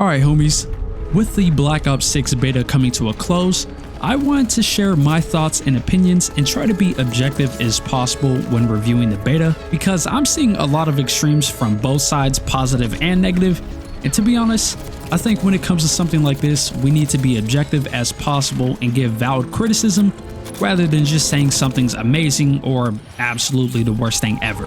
Alright homies, with the Black Ops 6 beta coming to a close, I wanted to share my thoughts and opinions and try to be objective as possible when reviewing the beta, because I'm seeing a lot of extremes from both sides, positive and negative, and to be honest, I think when it comes to something like this, we need to be objective as possible and give valid criticism rather than just saying something's amazing or absolutely the worst thing ever.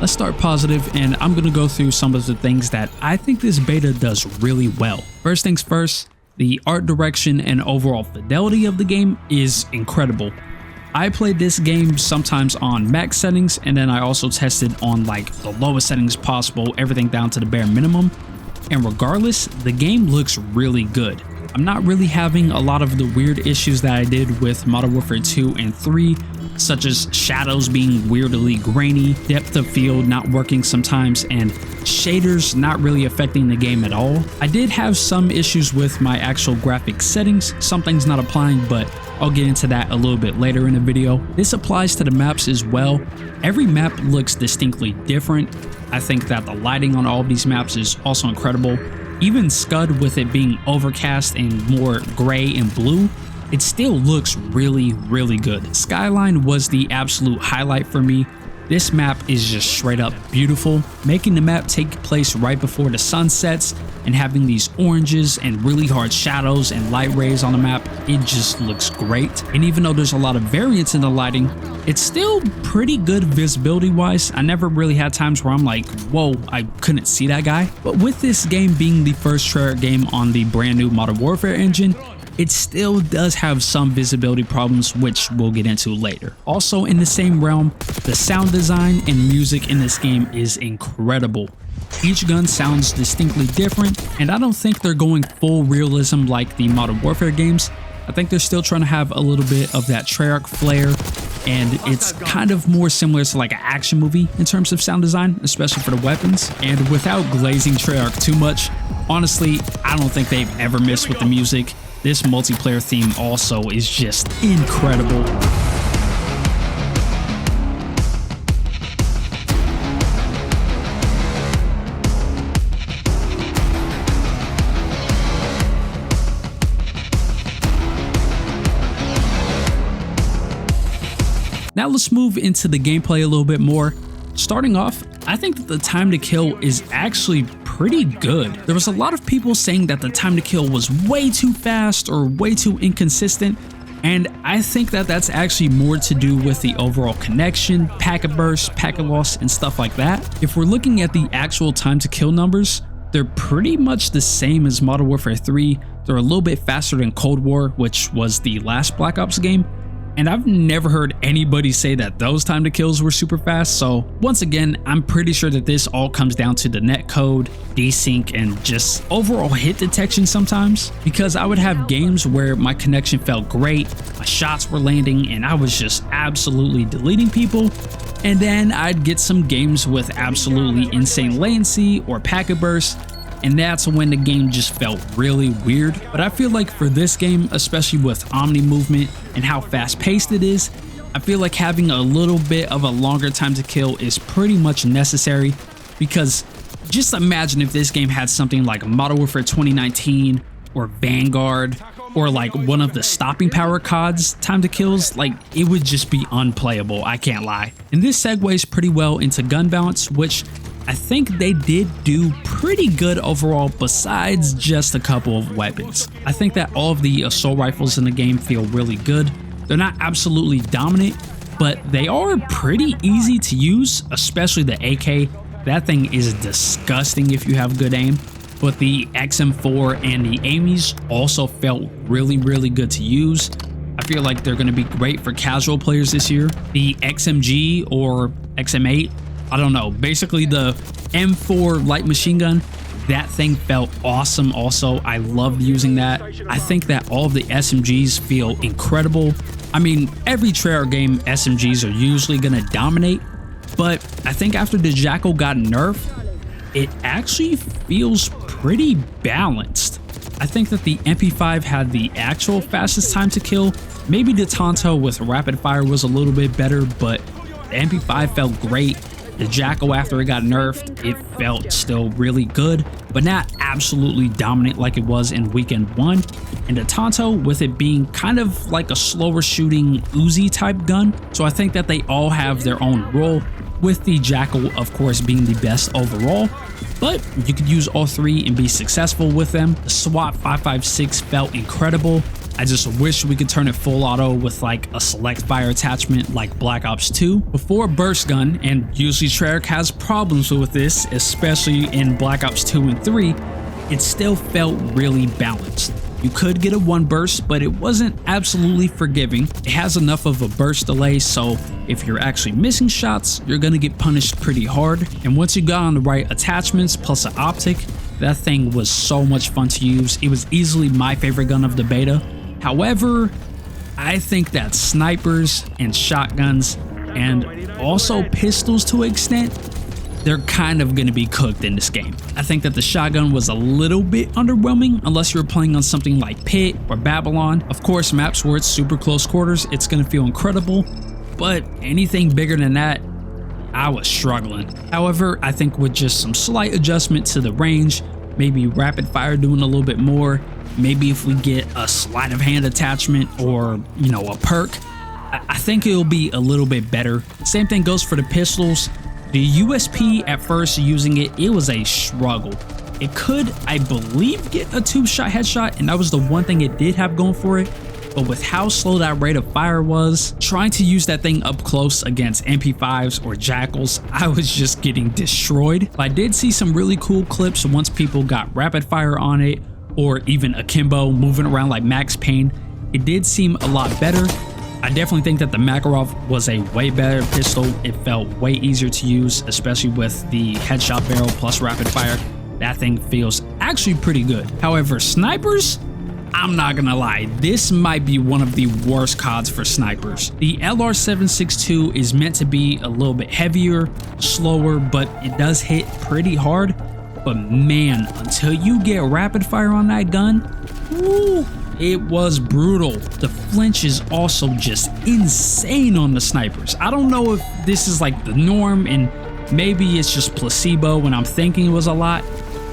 Let's start positive, and I'm going to go through some of the things that I think this beta does really well. First things first, the art direction and overall fidelity of the game is incredible. I played this game sometimes on max settings, and then I also tested on like the lowest settings possible, everything down to the bare minimum. And regardless, the game looks really good. I'm not really having a lot of the weird issues that I did with Modern Warfare 2 and 3, such as shadows being weirdly grainy, depth of field not working sometimes, and shaders not really affecting the game at all. I did have some issues with my actual graphics settings, something's not applying, but I'll get into that a little bit later in the video. This applies to the maps as well. Every map looks distinctly different. I think that the lighting on all of these maps is also incredible. Even Scud, with it being overcast and more gray and blue, it still looks really good. Skyline was the absolute highlight for me. This map is just straight up beautiful, making the map take place right before the sun sets and having these oranges and really hard shadows and light rays on the map. It just looks great. And even though there's a lot of variance in the lighting, it's still pretty good visibility wise. I never really had times where I'm like, whoa, I couldn't see that guy. But with this game being the first Treyarch game on the brand new Modern Warfare engine, it still does have some visibility problems, which we'll get into later. Also in the same realm, the sound design and music in this game is incredible. Each gun sounds distinctly different, and I don't think they're going full realism like the Modern Warfare games. I think they're still trying to have a little bit of that Treyarch flair, and it's kind of more similar to like an action movie in terms of sound design, especially for the weapons. And without glazing Treyarch too much, honestly, I don't think they've ever missed with the music. This multiplayer theme also is just incredible. Now let's move into the gameplay a little bit more. Starting off, I think that the time to kill is actually pretty good. There was a lot of people saying that the time to kill was way too fast or way too inconsistent, and I think that that's actually more to do with the overall connection, packet burst, packet loss, and stuff like that. If we're looking at the actual time to kill numbers, they're pretty much the same as Modern Warfare 3. They're a little bit faster than Cold War, which was the last Black Ops game. And I've never heard anybody say that those time to kills were super fast, so once again, I'm pretty sure that this all comes down to the netcode, desync, and just overall hit detection sometimes, because I would have games where my connection felt great, my shots were landing, and I was just absolutely deleting people, and then I'd get some games with absolutely insane latency or packet bursts, and that's when the game just felt really weird. But I feel like for this game, especially with Omni movement and how fast paced it is, I feel like having a little bit of a longer time to kill is pretty much necessary, because just imagine if this game had something like Modern Warfare 2019 or Vanguard or like one of the stopping power COD's time to kills, like it would just be unplayable, I can't lie. And this segues pretty well into gun balance, which I think they did do pretty good overall besides just a couple of weapons. I think that all of the assault rifles in the game feel really good. They're not absolutely dominant, but they are pretty easy to use, especially the AK. That thing is disgusting if you have good aim. But the XM4 and the AMIs also felt really good to use. I feel like they're going to be great for casual players this year. The XMG or XM8, I don't know, basically the M4 light machine gun, that thing felt awesome also. I loved using that. I think that all of the SMGs feel incredible. I mean, every Treyarch game, SMGs are usually gonna dominate, but I think after the Jackal got nerfed, it actually feels pretty balanced. I think that the MP5 had the actual fastest time to kill. Maybe the Tonto with rapid fire was a little bit better, but the MP5 felt great. The Jackal, after it got nerfed, it felt still really good, but not absolutely dominant like it was in weekend 1. And the Tonto, with it being kind of like a slower shooting Uzi type gun, so I think that they all have their own role, with the Jackal of course being the best overall. But you could use all three and be successful with them. The SWAT 5.56 felt incredible. I just wish we could turn it full auto with like a select fire attachment like Black Ops 2 before burst gun, and usually Treyarch has problems with this, especially in Black Ops 2 and 3. It still felt really balanced. You could get a 1 burst, but it wasn't absolutely forgiving. It has enough of a burst delay, so if you're actually missing shots, you're gonna get punished pretty hard. And once you got on the right attachments plus an optic, that thing was so much fun to use. It was easily my favorite gun of the beta. However, I think that snipers and shotguns, and also pistols to an extent, they're kind of going to be cooked in this game. I think that the shotgun was a little bit underwhelming unless you're playing on something like Pit or Babylon. Of course, maps where it's super close quarters, it's going to feel incredible, but anything bigger than that, I was struggling. However, I think with just some slight adjustment to the range, maybe rapid fire doing a little bit more, maybe if we get a sleight of hand attachment or, you know, a perk, I think it'll be a little bit better. Same thing goes for the pistols. The USP at first using it was a struggle. It could, I believe, get a 2-shot headshot, and that was the one thing it did have going for it. But with how slow that rate of fire was, trying to use that thing up close against MP5s or Jackals, I was just getting destroyed. But I did see some really cool clips once people got rapid fire on it, or even akimbo moving around like Max Payne. It did seem a lot better. I definitely think that the Makarov was a way better pistol. It felt way easier to use, especially with the headshot barrel plus rapid fire. That thing feels actually pretty good. However, snipers, I'm not gonna lie, this might be one of the worst CODs for snipers. The LR762 is meant to be a little bit heavier, slower, but it does hit pretty hard. But man, until you get rapid fire on that gun, woo, it was brutal. The flinch is also just insane on the snipers. I don't know if this is like the norm and maybe it's just placebo when I'm thinking it was a lot,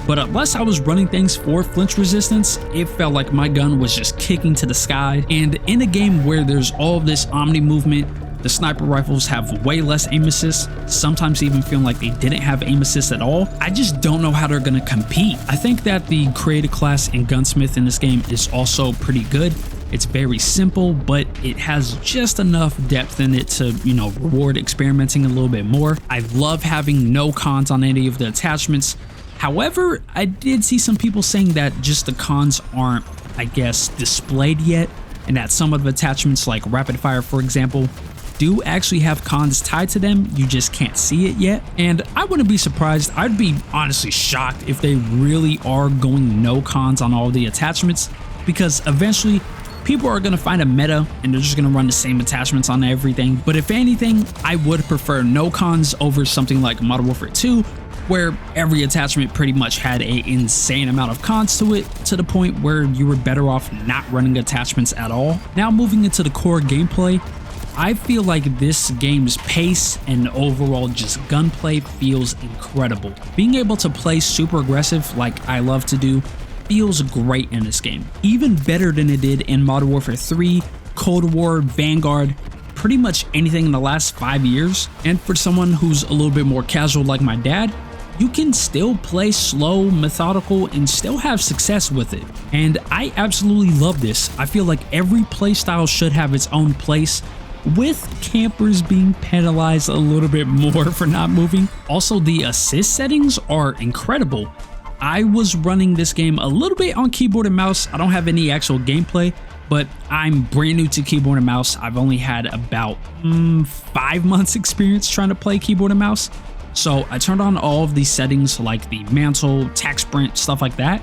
but unless I was running things for flinch resistance, it felt like my gun was just kicking to the sky. And in a game where there's all of this omni movement, the sniper rifles have way less aim assist, sometimes even feeling like they didn't have aim assist at all. I just don't know how they're gonna compete. I think that the creative class in Gunsmith in this game is also pretty good. It's very simple, but it has just enough depth in it to, you know, reward experimenting a little bit more. I love having no cons on any of the attachments. However, I did see some people saying that just the cons aren't, I guess, displayed yet, and that some of the attachments like rapid fire, for example, do actually have cons tied to them, you just can't see it yet. And I wouldn't be surprised, I'd be honestly shocked if they really are going no cons on all the attachments, because eventually people are going to find a meta and they're just going to run the same attachments on everything. But if anything, I would prefer no cons over something like Modern Warfare 2, where every attachment pretty much had an insane amount of cons to it, to the point where you were better off not running attachments at all. Now moving into the core gameplay, I feel like this game's pace and overall just gunplay feels incredible. Being able to play super aggressive like I love to do feels great in this game. Even better than it did in Modern Warfare 3, Cold War, Vanguard, pretty much anything in the last 5 years. And for someone who's a little bit more casual like my dad, you can still play slow, methodical, and still have success with it. And I absolutely love this. I feel like every playstyle should have its own place, with campers being penalized a little bit more for not moving. Also, the assist settings are incredible. I was running this game a little bit on keyboard and mouse. I don't have any actual gameplay, but I'm brand new to keyboard and mouse. I've only had about 5 months experience trying to play keyboard and mouse. So I turned on all of these settings like the mantle, tac sprint, stuff like that,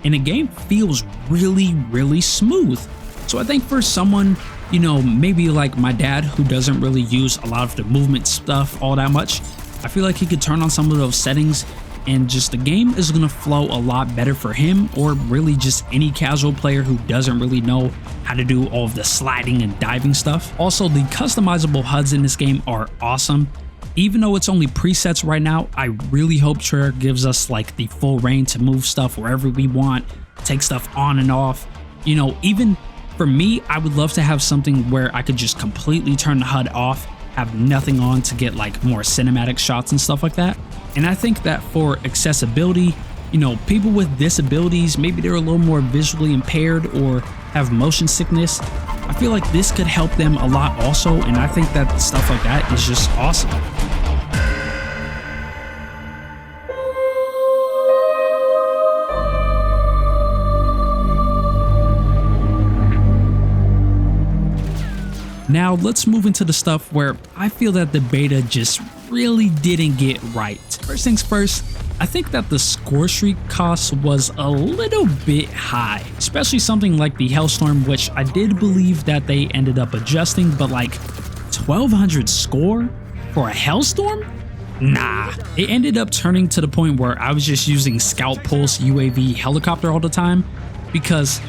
and the game feels really, really smooth. So I think for someone, you know, maybe like my dad who doesn't really use a lot of the movement stuff all that much, I feel like he could turn on some of those settings and just the game is going to flow a lot better for him, or really just any casual player who doesn't really know how to do all of the sliding and diving stuff. Also, the customizable HUDs in this game are awesome. Even though it's only presets right now, I really hope Treyarch gives us like the full reign to move stuff wherever we want, take stuff on and off. You know, even for me, I would love to have something where I could just completely turn the HUD off, have nothing on to get like more cinematic shots and stuff like that. And I think that for accessibility, you know, people with disabilities, maybe they're a little more visually impaired or have motion sickness, I feel like this could help them a lot also, and I think that stuff like that is just awesome. Now let's move into the stuff where I feel that the beta just really didn't get right. First things first, I think that the score streak cost was a little bit high, especially something like the Hellstorm, which I did believe that they ended up adjusting, but like 1200 score for a Hellstorm? Nah. It ended up turning to the point where I was just using Scout Pulse UAV helicopter all the time because,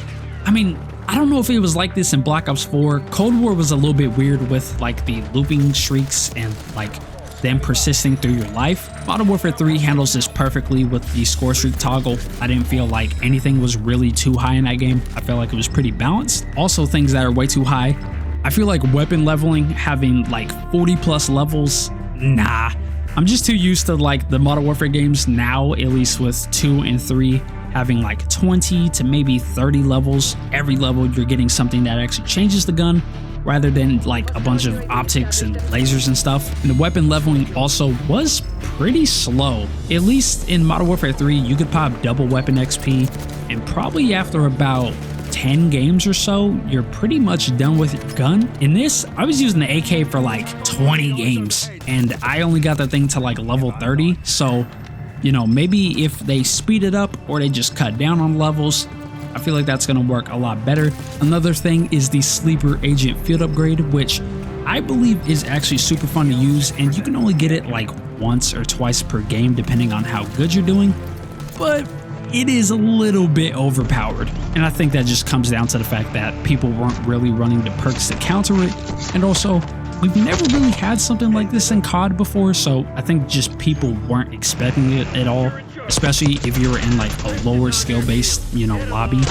I mean, I don't know if it was like this in Black Ops 4. Cold War was a little bit weird with like the looping streaks and like them persisting through your life. Modern Warfare 3 handles this perfectly with the score streak toggle. I didn't feel like anything was really too high in that game. I felt like it was pretty balanced. Also, things that are way too high, I feel like weapon leveling, having like 40 plus levels, nah. I'm just too used to like the Modern Warfare games now, at least with 2 and 3, having like 20 to maybe 30 levels. Every level you're getting something that actually changes the gun, rather than like a bunch of optics and lasers and stuff. And the weapon leveling also was pretty slow. At least in Modern Warfare 3, you could pop double weapon XP, and probably after about 10 games or so, you're pretty much done with your gun. In this, I was using the AK for like 20 games, and I only got that thing to like level 30, so you know, maybe if they speed it up or they just cut down on levels, I feel like that's going to work a lot better. Another thing is the Sleeper Agent Field Upgrade, which I believe is actually super fun to use, and you can only get it like once or twice per game depending on how good you're doing, but it is a little bit overpowered. And I think that just comes down to the fact that people weren't really running the perks to counter it, and also we've never really had something like this in COD before, so I think just people weren't expecting it at all, especially if you were in like a lower skill based, you know, lobby.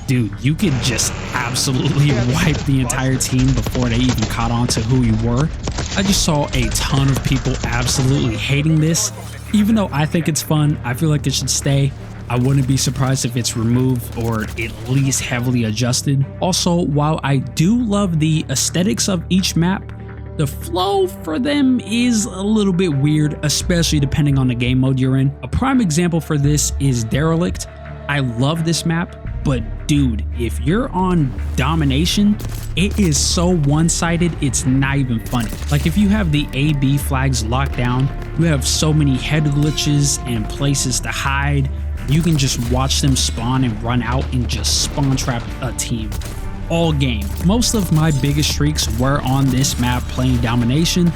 Dude, you could just absolutely wipe the entire team before they even caught on to who you were. I just saw a ton of people absolutely hating this. Even though I think it's fun, I feel like it should stay. I wouldn't be surprised if it's removed or at least heavily adjusted. Also, while I do love the aesthetics of each map, the flow for them is a little bit weird, especially depending on the game mode you're in. A prime example for this is Derelict. I love this map, but dude, if you're on Domination, it is so one-sided, it's not even funny. Like if you have the A-B flags locked down, you have so many head glitches and places to hide. You can just watch them spawn and run out and just spawn trap a team all game. Most of my biggest streaks were on this map playing Domination,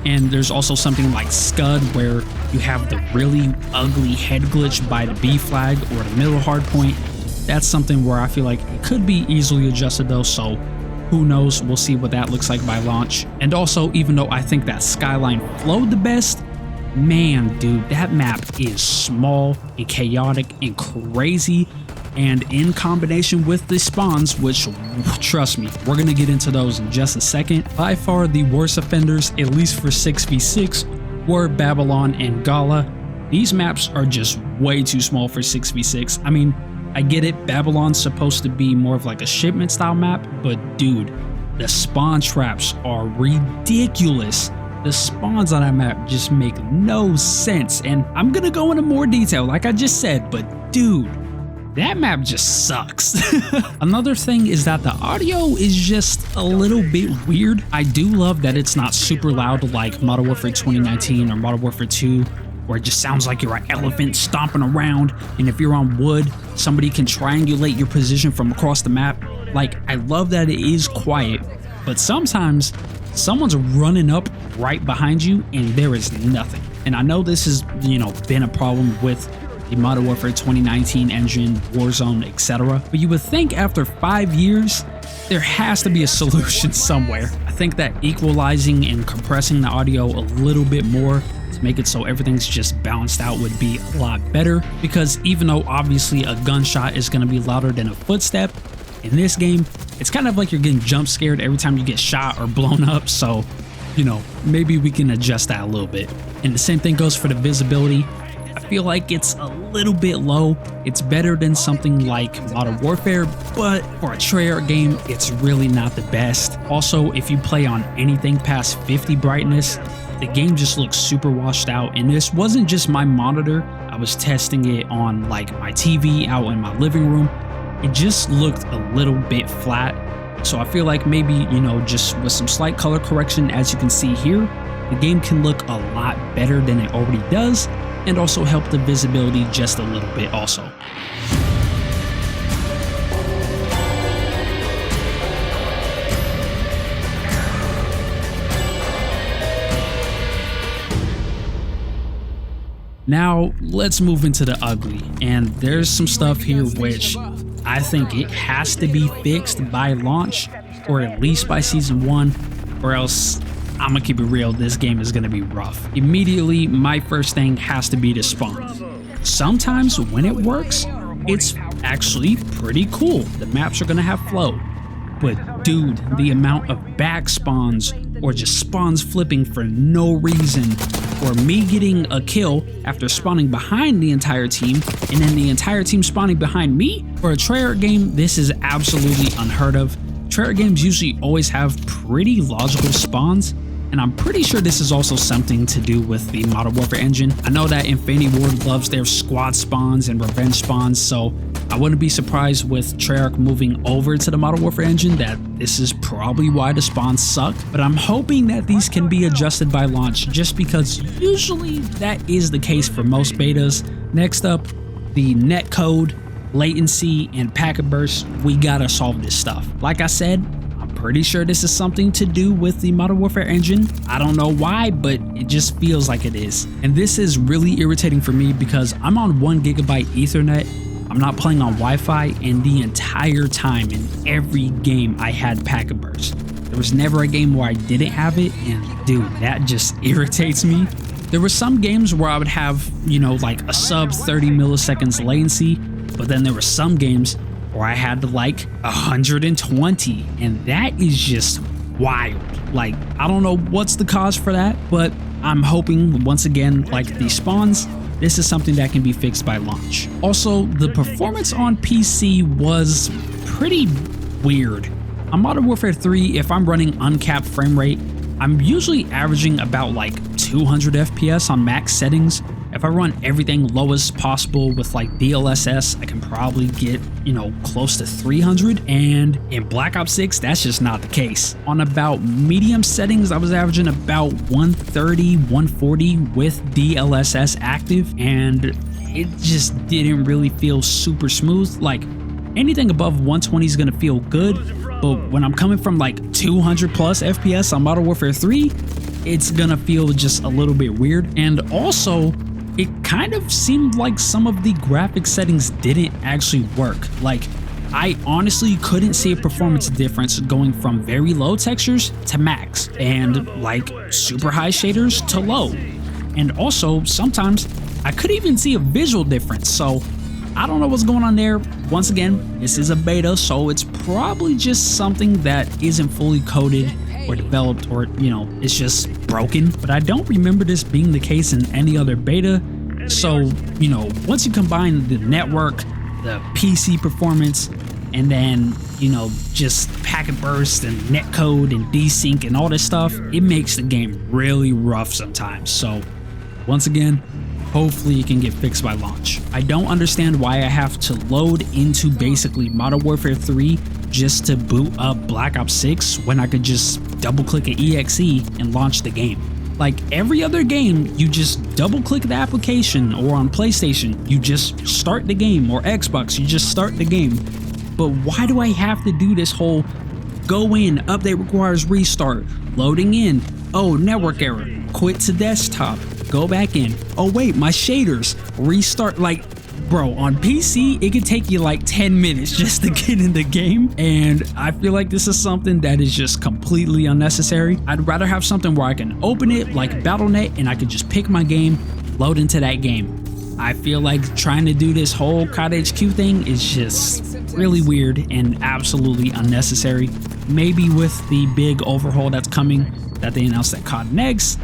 and there's also something like Scud where you have the really ugly head glitch by the B flag or the middle hardpoint. That's something where I feel like it could be easily adjusted though, so who knows, we'll see what that looks like by launch. And also, even though I think that Skyline flowed the best, man dude, that map is small and chaotic and crazy, and in combination with the spawns, which trust me, we're gonna get into those in just a second. By far the worst offenders, at least for 6v6, were Babylon and Gala. These maps are just way too small for 6v6. I mean, I get it, Babylon's supposed to be more of like a shipment style map, but dude, the spawn traps are ridiculous. The spawns on that map just make no sense, and I'm gonna go into more detail like I just said, but dude, that map just sucks. Another thing is that the audio is just a little bit weird. I do love that it's not super loud like Modern Warfare 2019 or Modern Warfare 2, where it just sounds like you're an elephant stomping around, and if you're on wood, somebody can triangulate your position from across the map. Like, I love that it is quiet, but sometimes someone's running up right behind you and there is nothing. And I know this has, you know, been a problem with the Modern Warfare 2019 engine, Warzone, etc. But you would think after 5 years, there has to be a solution somewhere. I think that equalizing and compressing the audio a little bit more to make it so everything's just balanced out would be a lot better, because even though obviously a gunshot is going to be louder than a footstep, in this game, it's kind of like you're getting jump scared every time you get shot or blown up, so, you know, maybe we can adjust that a little bit. And the same thing goes for the visibility. I feel like it's a little bit low. It's better than something like Modern Warfare, but for a Treyarch game, it's really not the best. Also, if you play on anything past 50 brightness, the game just looks super washed out. And this wasn't just my monitor. I was testing it on like my TV out in my living room. It just looked a little bit flat. So I feel like maybe, you know, just with some slight color correction, as you can see here, the game can look a lot better than it already does, and also help the visibility just a little bit also. Now, let's move into the ugly, and there's some stuff here which I think it has to be fixed by launch, or at least by season 1, or else I'm gonna keep it real, this game is gonna be rough. Immediately, my first thing has to be the spawn. Sometimes when it works, it's actually pretty cool. The maps are gonna have flow. But dude, the amount of back spawns or just spawns flipping for no reason, or me getting a kill after spawning behind the entire team and then the entire team spawning behind me, for a Treyarch game, this is absolutely unheard of. Treyarch games usually always have pretty logical spawns, and I'm pretty sure this is also something to do with the Modern Warfare engine. I know that Infinity Ward loves their squad spawns and revenge spawns, so I wouldn't be surprised with Treyarch moving over to the Modern Warfare engine that this is probably why the spawns suck. But I'm hoping that these can be adjusted by launch, just because usually that is the case for most betas. Next up, the netcode, latency, and packet burst. We gotta solve this stuff. Like I said, pretty sure this is something to do with the Modern Warfare engine. I don't know why, but it just feels like it is. And this is really irritating for me because I'm on 1 GB Ethernet. I'm not playing on Wi-Fi, and the entire time in every game I had packet burst. There was never a game where I didn't have it, and dude, that just irritates me. There were some games where I would have, you know, like a sub 30 milliseconds latency, but then there were some games where I had to like 120, and that is just wild. Like, I don't know what's the cause for that, but I'm hoping, once again, like the spawns, this is something that can be fixed by launch. Also, the performance on PC was pretty weird. On Modern Warfare 3, if I'm running uncapped frame rate, I'm usually averaging about like 200 FPS on max settings. If I run everything lowest possible with like DLSS, I can probably get, you know, close to 300. And in Black Ops 6, that's just not the case. On about medium settings, I was averaging about 130, 140 with DLSS active, and it just didn't really feel super smooth. Like, anything above 120 is gonna feel good, but when I'm coming from like 200 plus FPS on Modern Warfare 3, it's gonna feel just a little bit weird. And also, it kind of seemed like some of the graphic settings didn't actually work. Like, I honestly couldn't see a performance difference going from very low textures to max, and like super high shaders to low. And also, sometimes I couldn't even see a visual difference, so I don't know what's going on there. Once again, this is a beta, so it's probably just something that isn't fully coded or developed, or, you know, it's just broken. But I don't remember this being the case in any other beta. So, you know, once you combine the network, the PC performance, and then, you know, just packet burst and netcode and desync and all this stuff, it makes the game really rough sometimes. So once again, hopefully it can get fixed by launch. I don't understand why I have to load into basically Modern Warfare 3 just to boot up Black Ops 6 when I could just double click an EXE and launch the game. Like every other game, you just double click the application, or on PlayStation, you just start the game, or Xbox, you just start the game. But why do I have to do this whole go in, update requires restart, loading in, oh, network error, quit to desktop? go back in. Oh wait, my shaders, restart. Like, bro, on PC, it could take you like 10 minutes just to get in the game. And I feel like this is something that is just completely unnecessary. I'd rather have something where I can open it like Battle.net and I could just pick my game, load into that game. I feel like trying to do this whole COD HQ thing is just really weird and absolutely unnecessary. Maybe with the big overhaul that's coming that they announced at COD Next,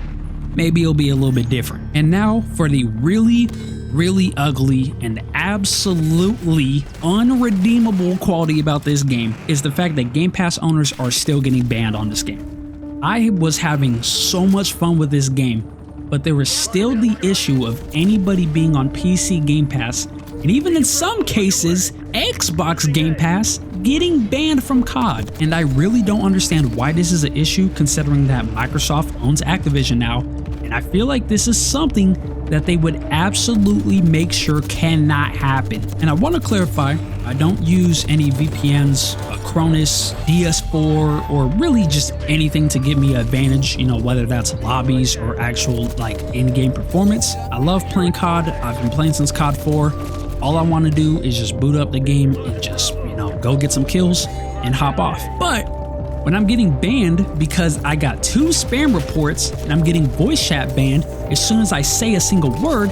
maybe it'll be a little bit different. And now for the really ugly and absolutely unredeemable quality about this game is the fact that Game Pass owners are still getting banned on this game. I was having so much fun with this game, but there was still the issue of anybody being on PC Game Pass, and even in some cases, Xbox Game Pass, getting banned from COD. And I really don't understand why this is an issue, considering that Microsoft owns Activision now, and I feel like this is something that they would absolutely make sure cannot happen. And I want to clarify, I don't use any VPNs, Cronus, DS4, or really just anything to give me an advantage, you know, whether that's lobbies or actual like in-game performance. I love playing COD. I've been playing since COD 4. All I want to do is just boot up the game and just, you know, go get some kills and hop off. But when I'm getting banned because I got 2 spam reports and I'm getting voice chat banned as soon as I say a single word,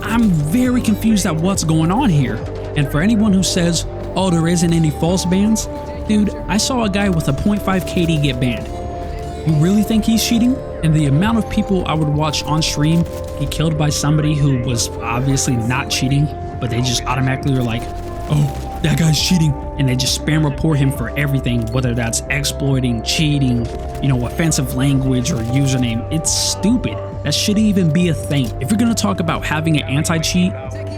I'm very confused at what's going on here. And for anyone who says, oh, there isn't any false bans, dude, I saw a guy with a 0.5 KD get banned. You really think he's cheating? And the amount of people I would watch on stream get killed by somebody who was obviously not cheating, but they just automatically are like, oh, that guy's cheating, and they just spam report him for everything, whether that's exploiting, cheating, you know, offensive language or username. It's stupid. That shouldn't even be a thing. If you're gonna talk about having an anti-cheat,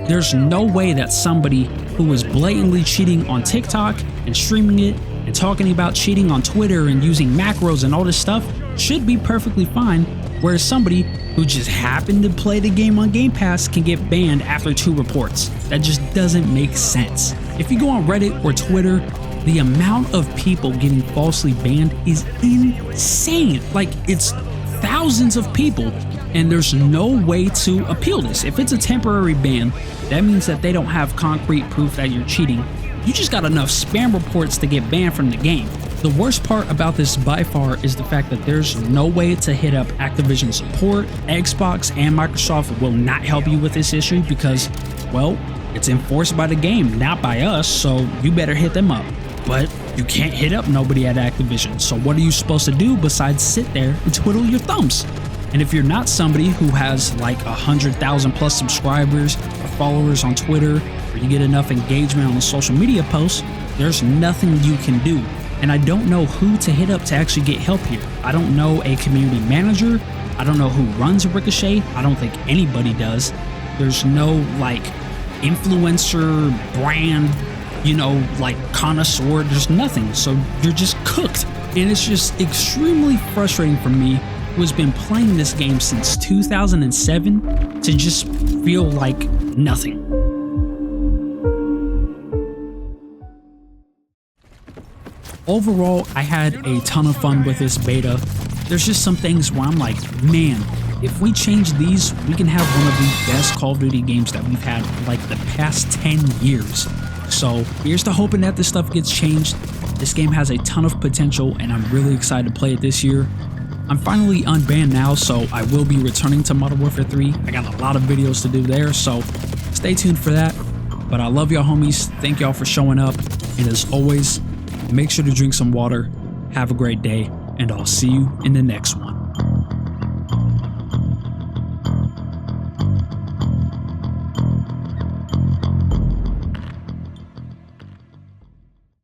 there's no way that somebody who is blatantly cheating on TikTok and streaming it and talking about cheating on Twitter and using macros and all this stuff should be perfectly fine, whereas somebody who just happened to play the game on Game Pass can get banned after 2 reports. That just doesn't make sense. If you go on Reddit or Twitter, the amount of people getting falsely banned is insane. Like, it's thousands of people, and there's no way to appeal this. If it's a temporary ban, that means that they don't have concrete proof that you're cheating. You just got enough spam reports to get banned from the game. The worst part about this by far is the fact that there's no way to hit up Activision support. Xbox and Microsoft will not help you with this issue because, well, it's enforced by the game, not by us, so you better hit them up. But you can't hit up nobody at Activision, so what are you supposed to do besides sit there and twiddle your thumbs? And if you're not somebody who has like 100,000 plus subscribers or followers on Twitter, or you get enough engagement on the social media posts, there's nothing you can do. And I don't know who to hit up to actually get help here. I don't know a community manager. I don't know who runs Ricochet. I don't think anybody does. There's no like influencer brand, you know, like connoisseur. There's nothing. So you're just cooked. And it's just extremely frustrating for me, who has been playing this game since 2007, to just feel like nothing. Overall, I had a ton of fun with this beta. There's just some things where I'm like, man, if we change these, we can have one of the best Call of Duty games that we've had for like the past 10 years. So here's to hoping that this stuff gets changed. This game has a ton of potential and I'm really excited to play it this year. I'm finally unbanned now, so I will be returning to Modern Warfare 3. I got a lot of videos to do there, so stay tuned for that. But I love y'all homies. Thank y'all for showing up. And as always, make sure to drink some water, have a great day, and I'll see you in the next one.